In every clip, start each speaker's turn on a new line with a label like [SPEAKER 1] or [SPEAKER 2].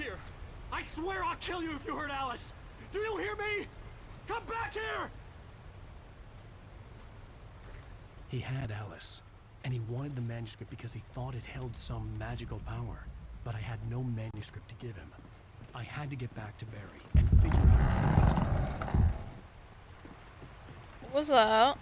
[SPEAKER 1] here! I swear I'll kill you if you hurt Alice! Do you hear me? Come back here! He had Alice, and he wanted the manuscript because he thought it held some magical power. But I had no manuscript to give him. I had to get back to Barry and figure out my next move.
[SPEAKER 2] What was that?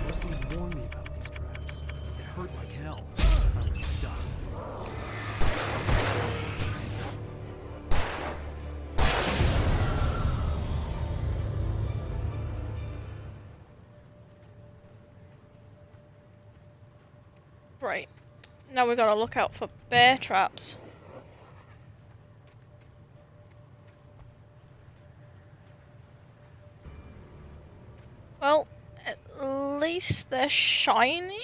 [SPEAKER 1] Rusty warned me about these traps. It hurt like hell. I was stuck.
[SPEAKER 2] Right. Now we gotta look out for bear traps. Well, at least they're shiny?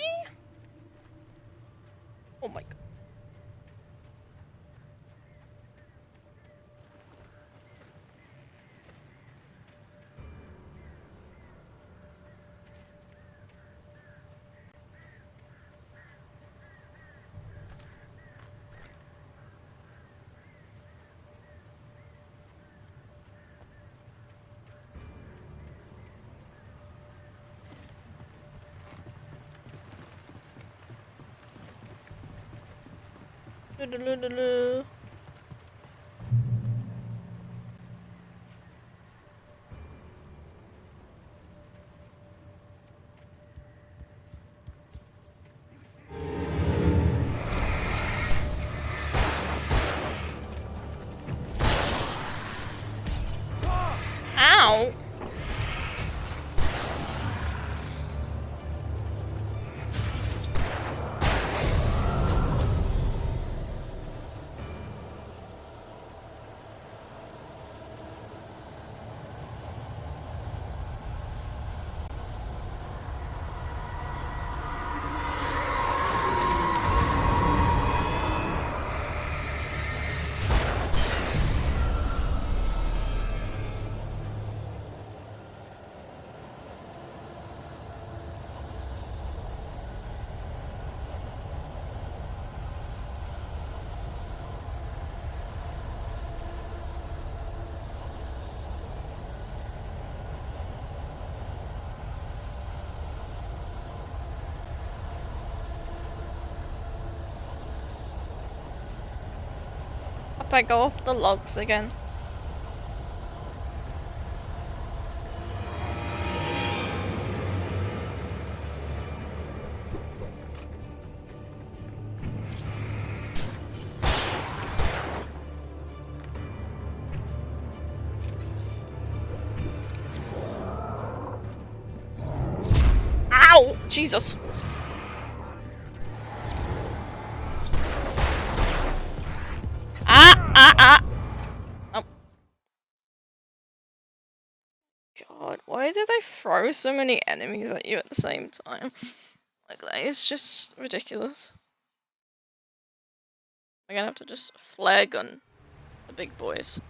[SPEAKER 2] Oh my god. Doo-doo-doo-doo-doo. Ow! Up I go up the logs again. Ow! Jesus. Oh. God, why do they throw so many enemies at you at the same time? Like, that is just ridiculous. I'm gonna have to just flare gun the big boys.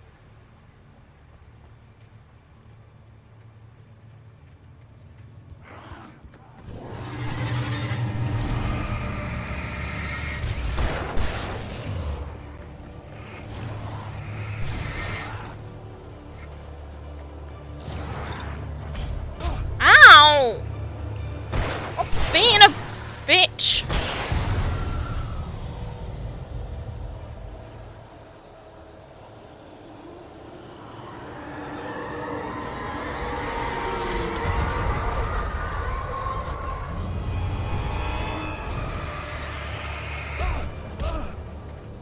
[SPEAKER 2] Ow! Stop being a bitch!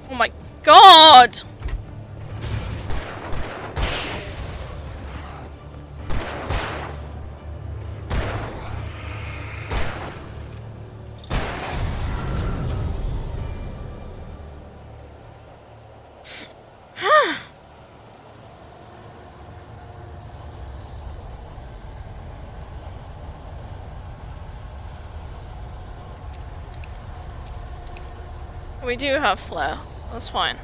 [SPEAKER 2] Oh my god! We do have flare. That's fine.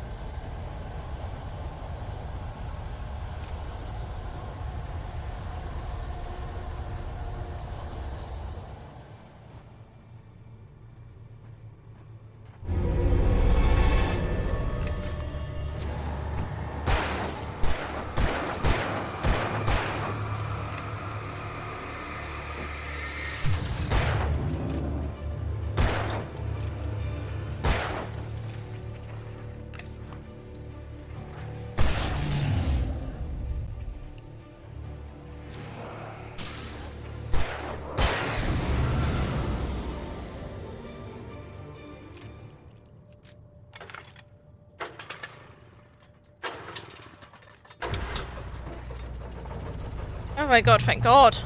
[SPEAKER 2] Oh my god, thank god.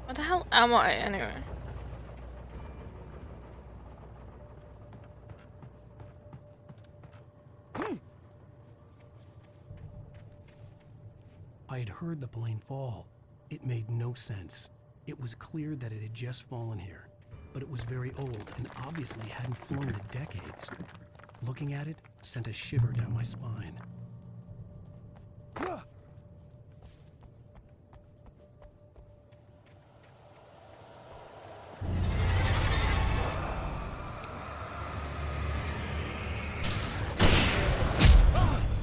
[SPEAKER 2] What the hell am I anyway?
[SPEAKER 1] I had heard the plane fall. It made no sense. It was clear that it had just fallen here, but it was very old and obviously hadn't flown in decades. Looking at it sent a shiver down my spine.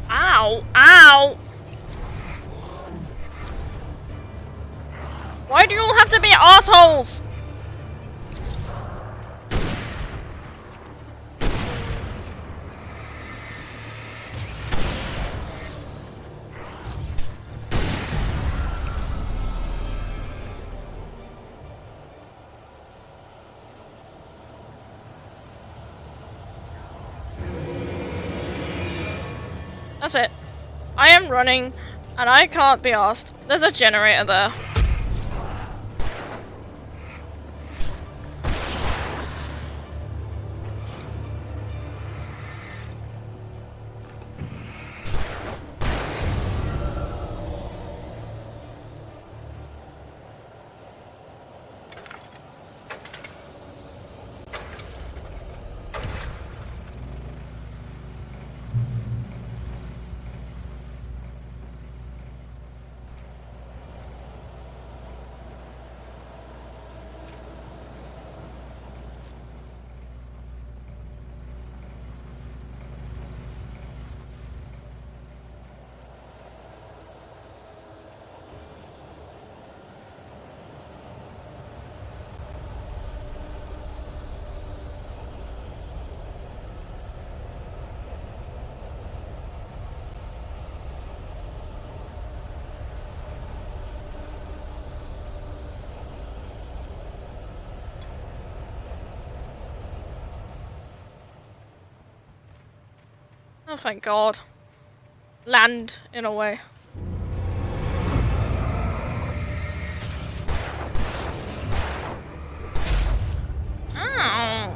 [SPEAKER 2] Ow! Ow! Why do you all have to be assholes? That's it. I am running, and I can't be asked. There's a generator there. Oh, thank God. Land, in a way. Ow!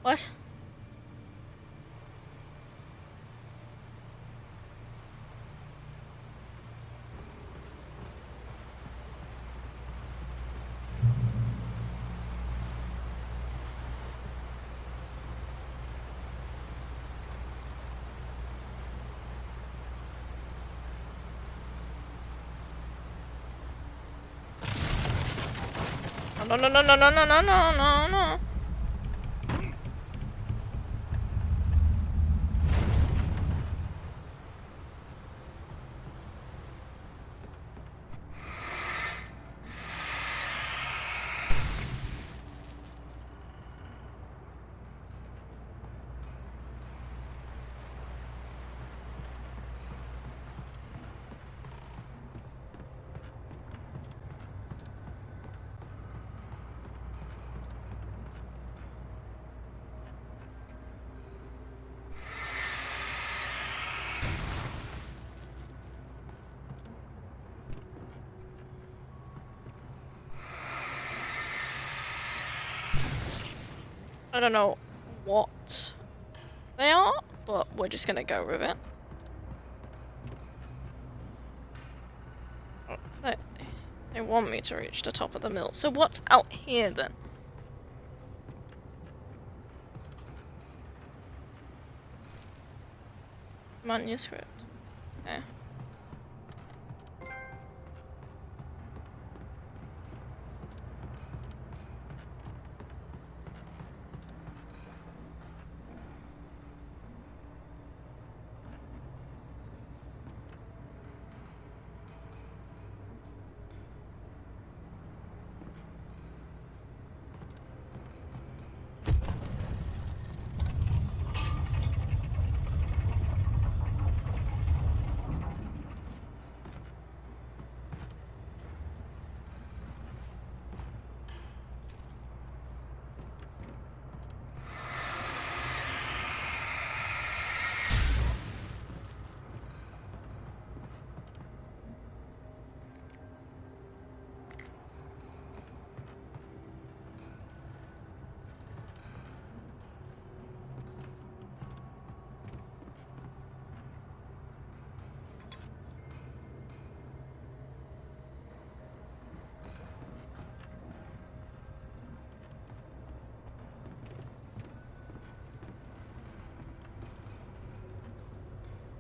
[SPEAKER 2] What? No, no, no, no, no, no, no, no, no, no. don't know what they are, but we're just gonna go with it. Oh, they want me to reach the top of the mill. So what's out here then? Manuscript. Okay.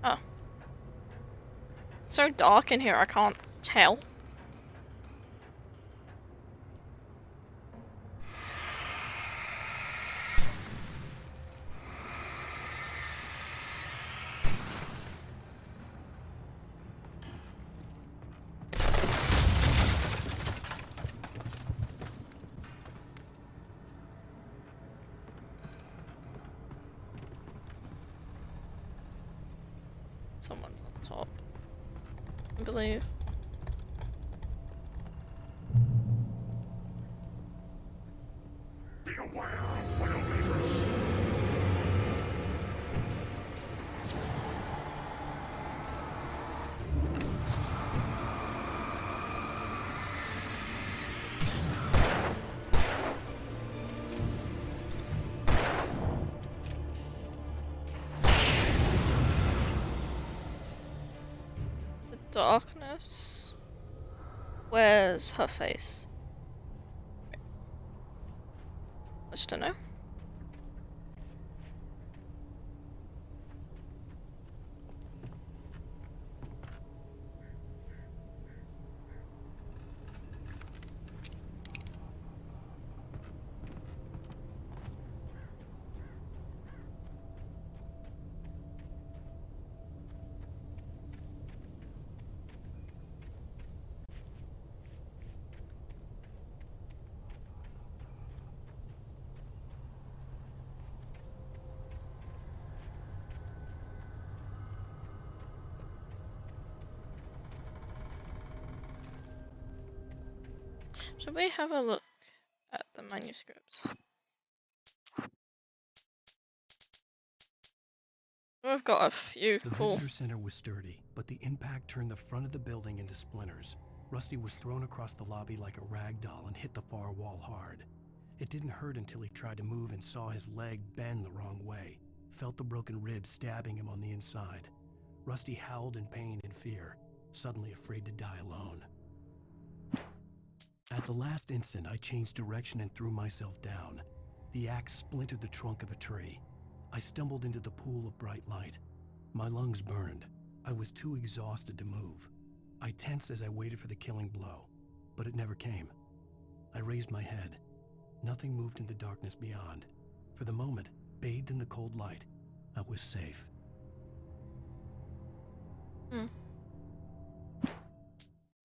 [SPEAKER 2] Oh. It's so dark in here, I can't tell. Someone's on top, I believe.
[SPEAKER 3] Be aware of Widowmakers.
[SPEAKER 2] The darkness. Where's her face? Just to know. Should we have a look at the manuscripts? We've got a few
[SPEAKER 1] The
[SPEAKER 2] cool.
[SPEAKER 1] visitor center was sturdy, but the impact turned the front of the building into splinters. Rusty was thrown across the lobby like a rag doll and hit the far wall hard. It didn't hurt until he tried to move and saw his leg bend the wrong way, felt the broken ribs stabbing him on the inside. Rusty howled in pain and fear, suddenly afraid to die alone. At the last instant, I changed direction and threw myself down. The axe splintered the trunk of a tree. I stumbled into the pool of bright light. My lungs burned. I was too exhausted to move. I tensed as I waited for the killing blow, but it never came. I raised my head. Nothing moved in the darkness beyond. For the moment, bathed in the cold light, I was safe.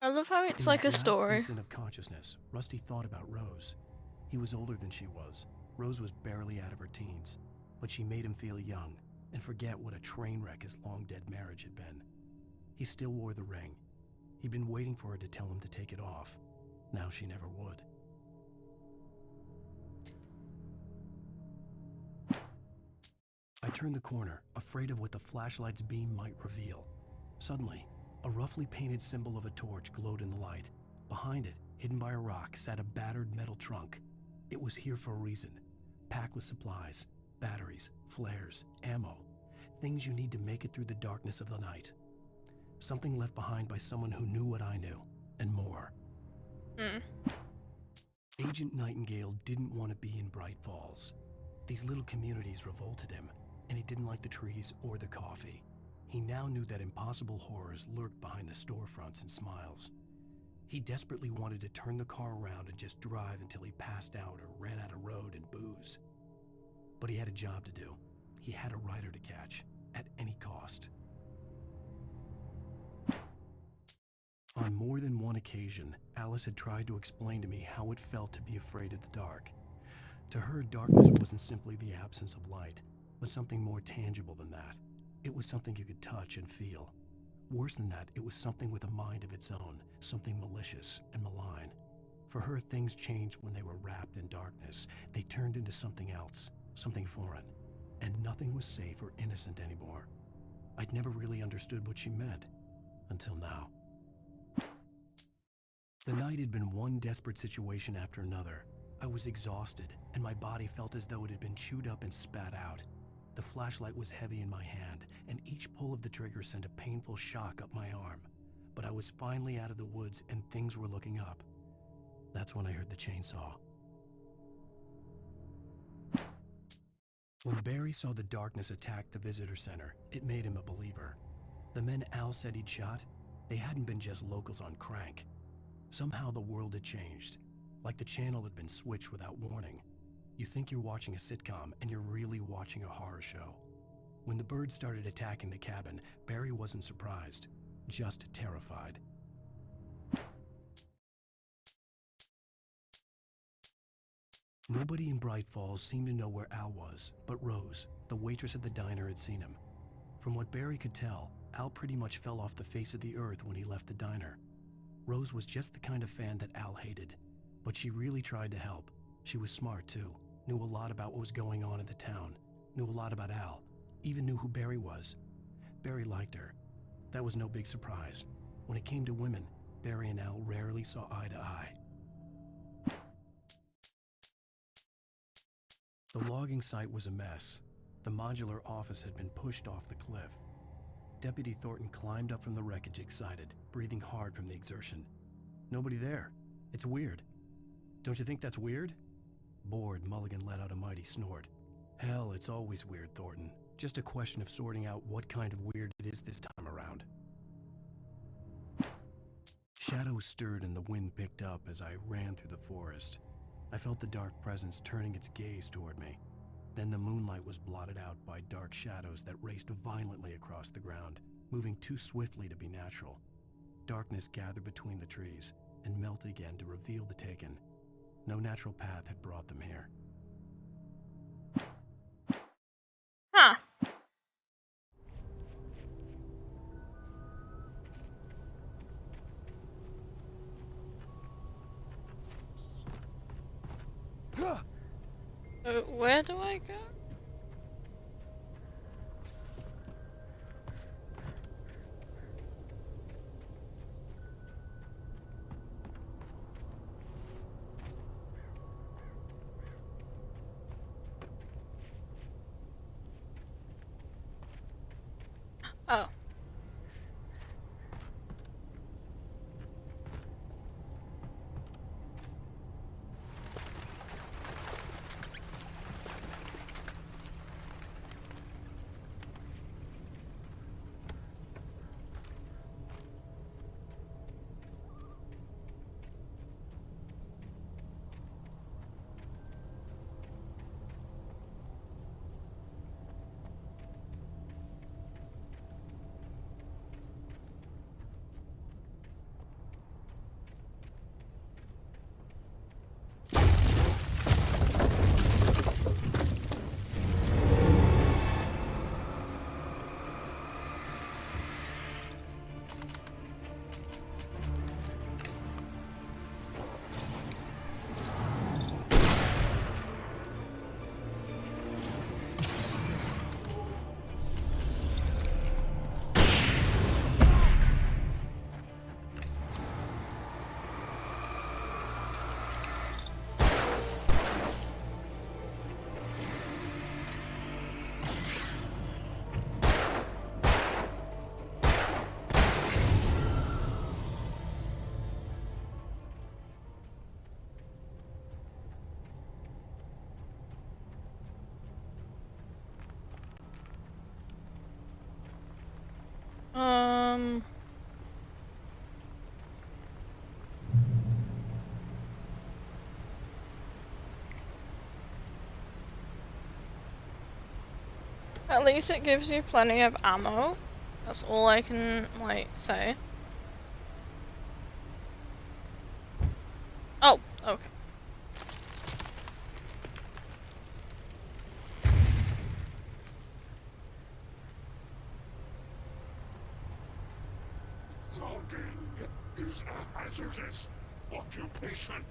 [SPEAKER 2] I love how it's
[SPEAKER 1] In
[SPEAKER 2] like
[SPEAKER 1] that
[SPEAKER 2] a
[SPEAKER 1] last
[SPEAKER 2] story.
[SPEAKER 1] instant of consciousness, Rusty thought about Rose. He was older than she was. Rose was barely out of her teens, but she made him feel young and forget what a train wreck his long-dead marriage had been. He still wore the ring. He'd been waiting for her to tell him to take it off. Now she never would. I turned the corner, afraid of what the flashlight's beam might reveal. Suddenly, a roughly painted symbol of a torch glowed in the light. Behind it, hidden by a rock, sat a battered metal trunk. It was here for a reason. packed with supplies, batteries, flares, ammo, things you need to make it through the darkness of the night. Something left behind by someone who knew what I knew, and more. Agent Nightingale didn't want to be in Bright Falls. These little communities revolted him, and he didn't like the trees or the coffee. He now knew that impossible horrors lurked behind the storefronts and smiles. He desperately wanted to turn the car around and just drive until he passed out or ran out of road and booze. But he had a job to do. He had a rider to catch, at any cost. On more than one occasion, Alice had tried to explain to me how it felt to be afraid of the dark. To her, darkness wasn't simply the absence of light, but something more tangible than that. It was something you could touch and feel. Worse than that, it was something with a mind of its own, something malicious and malign. For her, things changed when they were wrapped in darkness. They turned into something else, something foreign, and nothing was safe or innocent anymore. I'd never really understood what she meant, until now. The night had been one desperate situation after another. I was exhausted, and my body felt as though it had been chewed up and spat out. The flashlight was heavy in my hand, and each pull of the trigger sent a painful shock up my arm. But I was finally out of the woods, and things were looking up. That's when I heard the chainsaw. When Barry saw the darkness attack the visitor center, it made him a believer. The men Al said he'd shot, they hadn't been just locals on crank. Somehow the world had changed, like the channel had been switched without warning. You think you're watching a sitcom, and you're really watching a horror show. When the birds started attacking the cabin, Barry wasn't surprised, just terrified. Nobody in Bright Falls seemed to know where Al was, but Rose, the waitress at the diner, had seen him. From what Barry could tell, Al pretty much fell off the face of the earth when he left the diner. Rose was just the kind of fan that Al hated, but she really tried to help. She was smart too, knew a lot about what was going on in the town, knew a lot about Al, even knew who Barry was. Barry liked her. That was no big surprise. When it came to women, Barry and Al rarely saw eye to eye. The logging site was a mess. The modular office had been pushed off the cliff. Deputy Thornton climbed up from the wreckage excited, breathing hard from the exertion. Nobody there. It's weird. Don't you think that's weird? Bored, Mulligan let out a mighty snort. Hell, it's always weird, Thornton. Just a question of sorting out what kind of weird it is this time around. Shadows stirred and the wind picked up as I ran through the forest. I felt the dark presence turning its gaze toward me. Then the moonlight was blotted out by dark shadows that raced violently across the ground, moving too swiftly to be natural. Darkness gathered between the trees and melted again to reveal the taken. No natural path had brought them here.
[SPEAKER 2] Huh. Where do I go? Oh. At least it gives you plenty of ammo. That's all I can, like, say. Oh, okay.
[SPEAKER 3] Logging is a hazardous occupation.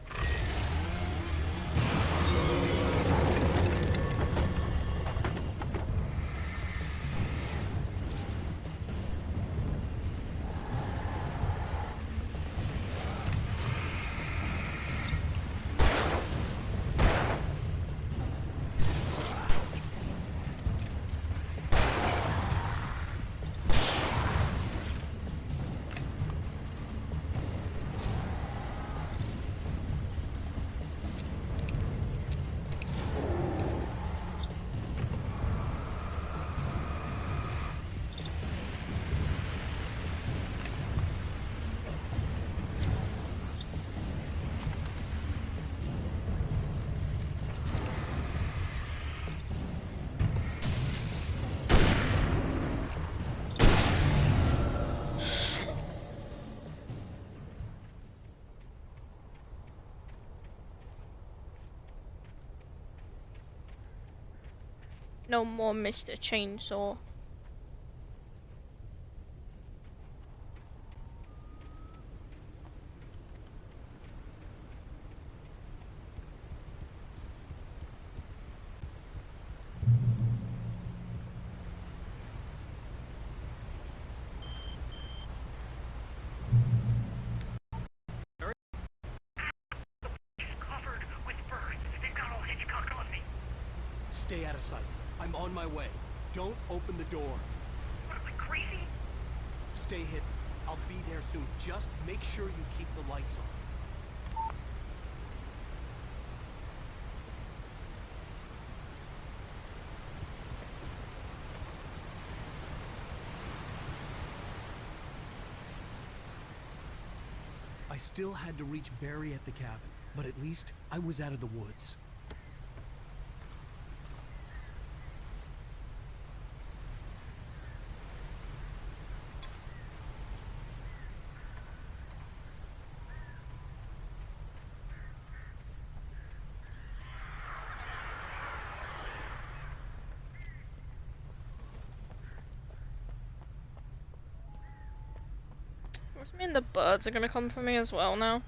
[SPEAKER 2] No more Mr. Chainsaw.
[SPEAKER 3] Covered with birds. They've got all Hitchcock on me.
[SPEAKER 1] Stay out of sight. I'm on my way. Don't open the door.
[SPEAKER 3] What am I, crazy?
[SPEAKER 1] Stay hidden. I'll be there soon. Just make sure you keep the lights on. I still had to reach Barry at the cabin, but at least I was out of the woods.
[SPEAKER 2] Does that mean the birds are gonna come for me as well now?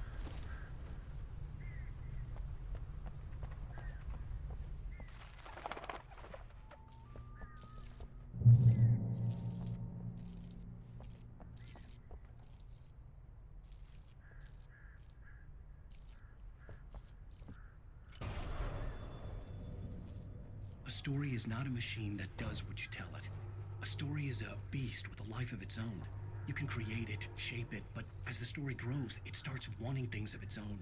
[SPEAKER 1] A story is not a machine that does what you tell it. A story is a beast with a life of its own. You can create it, shape it, but as the story grows, it starts wanting things of its own.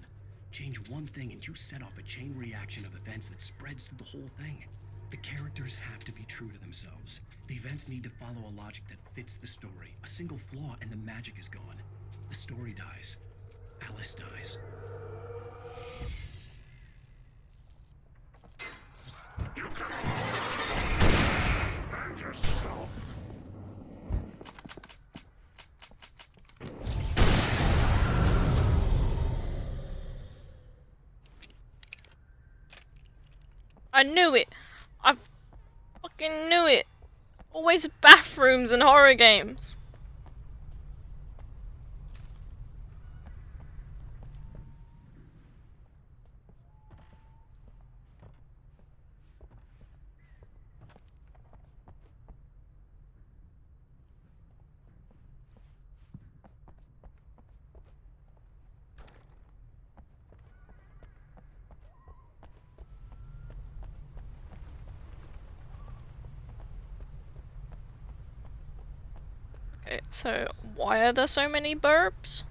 [SPEAKER 1] Change one thing and you set off a chain reaction of events that spreads through the whole thing. The characters have to be true to themselves. The events need to follow a logic that fits the story. A single flaw and the magic is gone. The story dies. Alice dies.
[SPEAKER 3] You can and yourself.
[SPEAKER 2] I knew it! I fucking knew it! Always bathrooms in horror games. Okay, so why are there so many burps?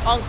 [SPEAKER 2] Bonk.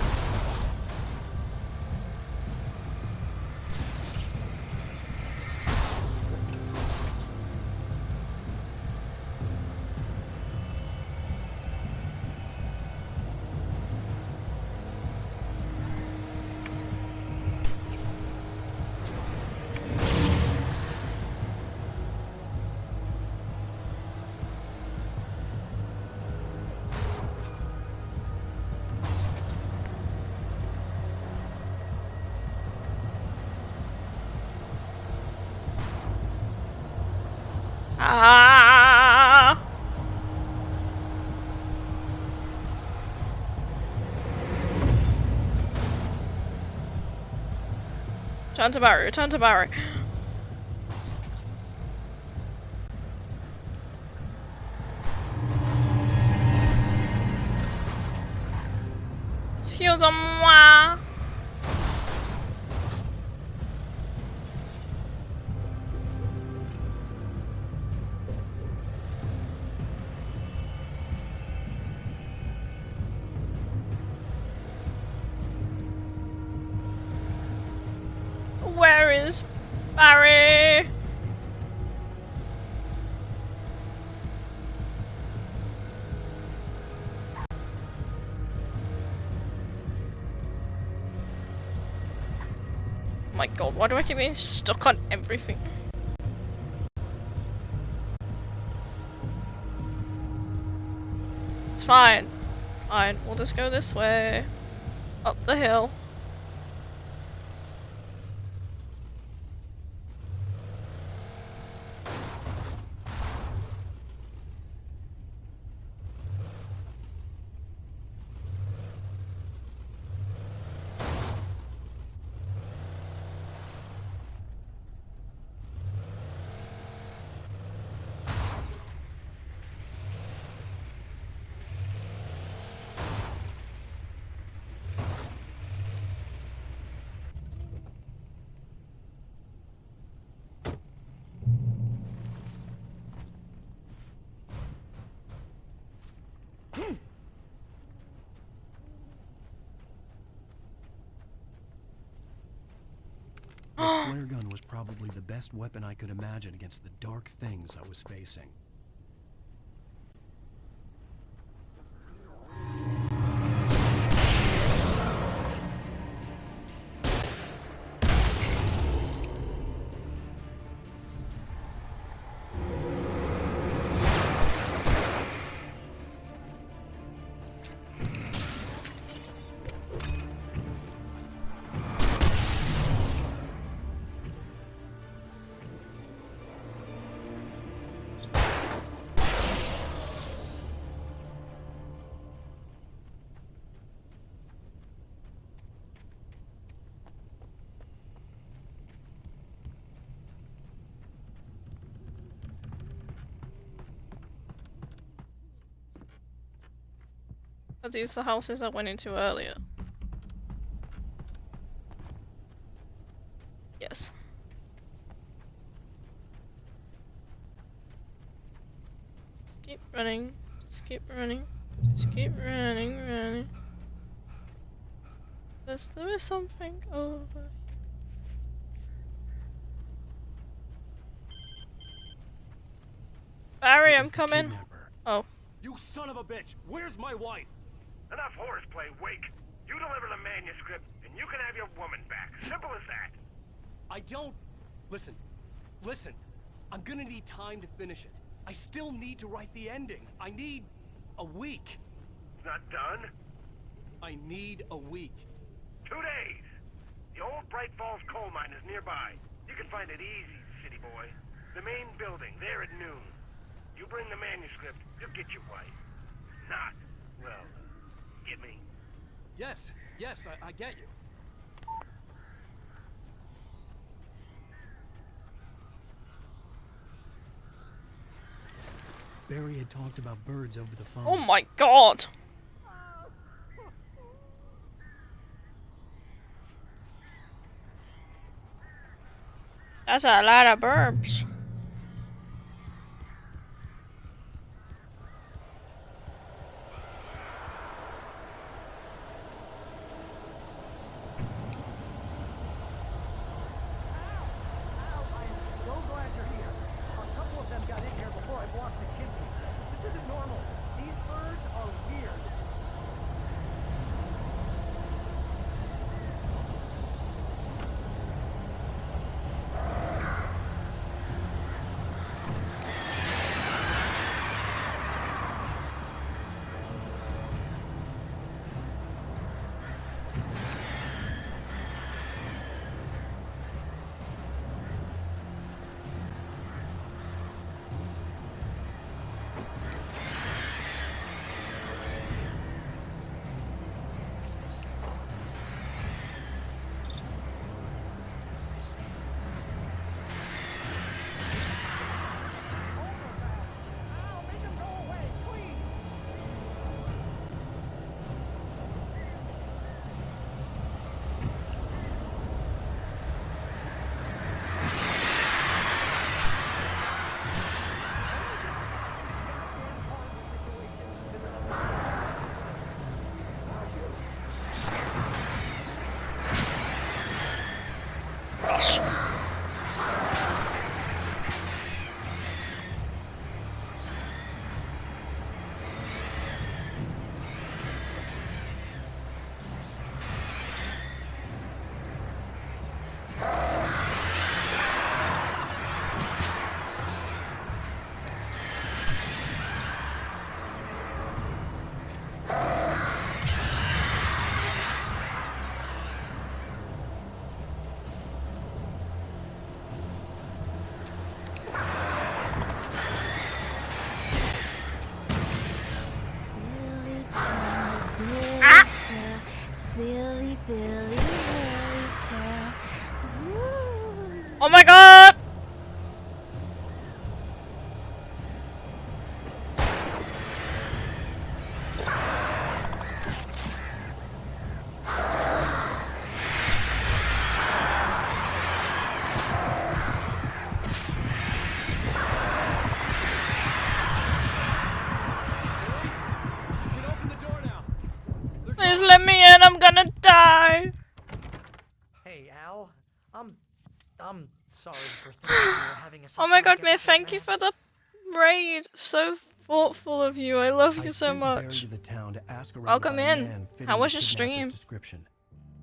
[SPEAKER 2] Ah! Return to Barry, return to Barry. Excusez-moi. Where is Barry? Oh my god, why do I keep being stuck on everything? It's fine. Fine, we'll just go this way. Up the hill.
[SPEAKER 1] The flare gun was probably the best weapon I could imagine against the dark things I was facing.
[SPEAKER 2] Are these the houses I went into earlier? Yes. Just keep running. Just keep running. Just keep running. There is something over. Barry, I'm coming. Oh.
[SPEAKER 3] You son of a bitch! Where's my wife? Enough horseplay, Wake. You deliver the manuscript, and you can have your woman back. Simple as that.
[SPEAKER 1] I don't... Listen. I'm gonna need time to finish it. I still need to write the ending. I need a week.
[SPEAKER 3] It's not done.
[SPEAKER 1] I need a week.
[SPEAKER 3] 2 days. The old Bright Falls coal mine is nearby. You can find it easy, city boy. The main building, there at noon. You bring the manuscript, you'll get your wife. Not, well, get me?
[SPEAKER 1] Yes, I get you. Barry had talked about birds over the phone.
[SPEAKER 2] Oh my god. That's a lot of burps.
[SPEAKER 4] Billy Willie Tail.
[SPEAKER 2] Oh my god! Please let me in, I'm gonna die.
[SPEAKER 5] Hey, Al. I'm sorry for thinking you were having a
[SPEAKER 2] Oh my god,
[SPEAKER 5] psychotic
[SPEAKER 2] Myth,
[SPEAKER 5] episode,
[SPEAKER 2] thank you
[SPEAKER 5] man.
[SPEAKER 2] for the raid. So thoughtful of you. I love you
[SPEAKER 1] I
[SPEAKER 2] so
[SPEAKER 1] sent Barry
[SPEAKER 2] much.
[SPEAKER 1] to the town to ask around
[SPEAKER 2] Welcome
[SPEAKER 1] about a
[SPEAKER 2] in.
[SPEAKER 1] man fitting
[SPEAKER 2] How was
[SPEAKER 1] the
[SPEAKER 2] your
[SPEAKER 1] kidnapper's
[SPEAKER 2] stream?
[SPEAKER 1] description.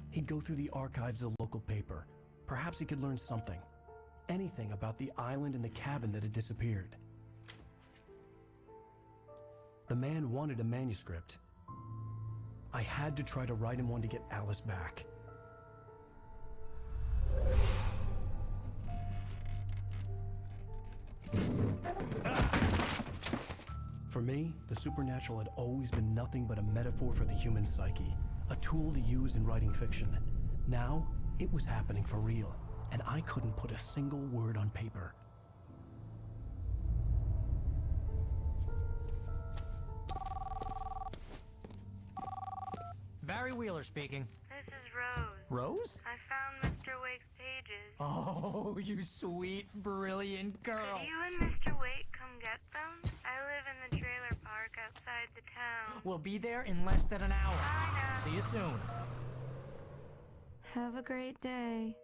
[SPEAKER 1] He'd go through the archives of the local paper. Perhaps he could learn something. Anything about the island and the cabin that had disappeared. The man wanted a manuscript. I had to try to write him one to get Alice back. For me, the supernatural had always been nothing but a metaphor for the human psyche, a tool to use in writing fiction. Now, it was happening for real, and I couldn't put a single word on paper.
[SPEAKER 5] Barry Wheeler speaking.
[SPEAKER 6] This is Rose.
[SPEAKER 5] Rose?
[SPEAKER 6] I found Mr. Wake's pages.
[SPEAKER 5] Oh, you sweet, brilliant girl.
[SPEAKER 6] Could you and Mr. Wake come get them? I live in the trailer park outside the town.
[SPEAKER 5] We'll be there in less than an hour.
[SPEAKER 6] I know.
[SPEAKER 5] See you soon.
[SPEAKER 4] Have a great day.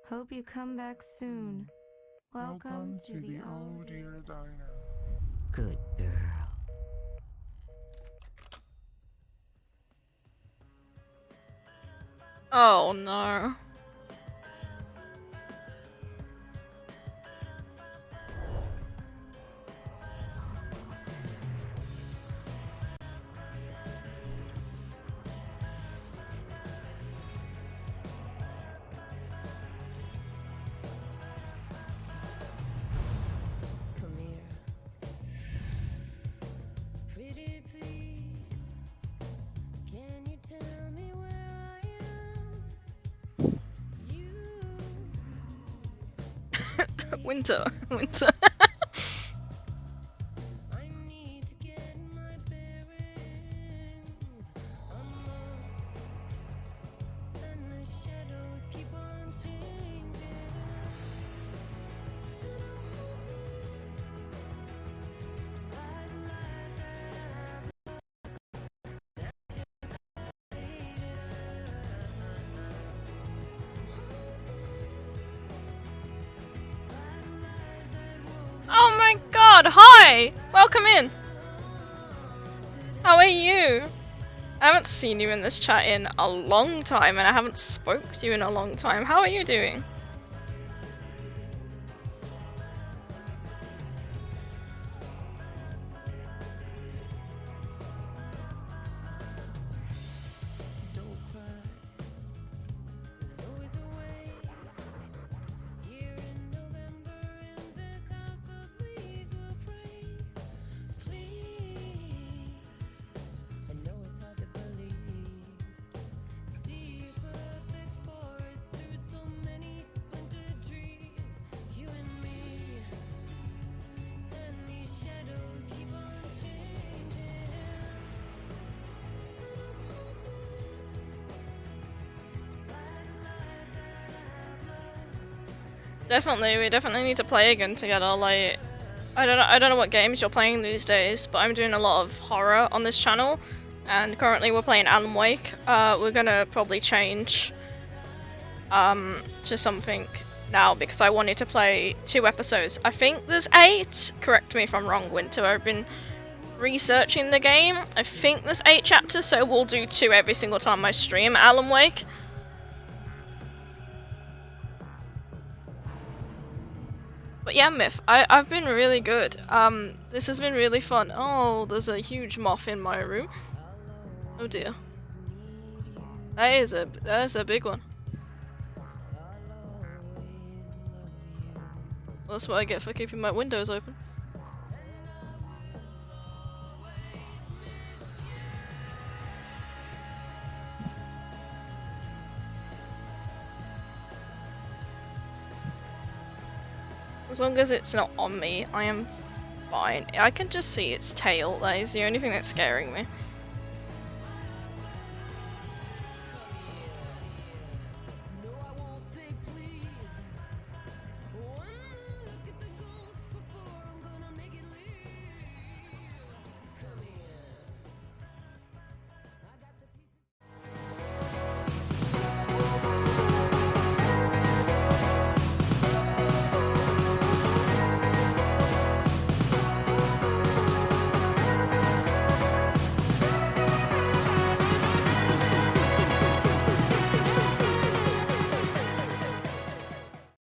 [SPEAKER 4] Hope you come back soon. Welcome to the old
[SPEAKER 7] dear diner.
[SPEAKER 5] Good girl.
[SPEAKER 2] Oh no.
[SPEAKER 4] Come here. Pretty please. Can you tell me where I am? You
[SPEAKER 2] Winter. Winter.
[SPEAKER 4] I need to get my bearings amongst, and the shadows keep on changing. And I'm haunted by the lies that I've actions I hated.
[SPEAKER 2] Oh my god, hi! Welcome in. How are you? I haven't seen you in this chat in a long time, and I haven't spoke to you in a long time. How are you doing?
[SPEAKER 4] Don't cry. There's always a way. Here in November, in this house of leaves, we'll pray. Please. I know it's hard to believe. See a perfect forest through so many splintered trees. You and me. And these shadows keep on changing. And I'm haunted by the lies that I've loved.
[SPEAKER 2] Definitely, we definitely need to play again together. Like, I don't know what games you're playing these days, but I'm doing a lot of horror on this channel, and currently we're playing Alan Wake. We're gonna probably change to something now because I wanted to play 2 episodes. I think there's 8. Correct me if I'm wrong, Winter. I've been researching the game. I think there's 8 chapters, so we'll do 2 every single time I stream Alan Wake. But yeah, Myth, I've been really good. This has been really fun. Oh, there's a huge moth in my room. Oh dear. That's a big one. Well, that's what I get for keeping my windows open. As long as it's not on me, I am fine. I can just see its tail. That is the only thing that's scaring me.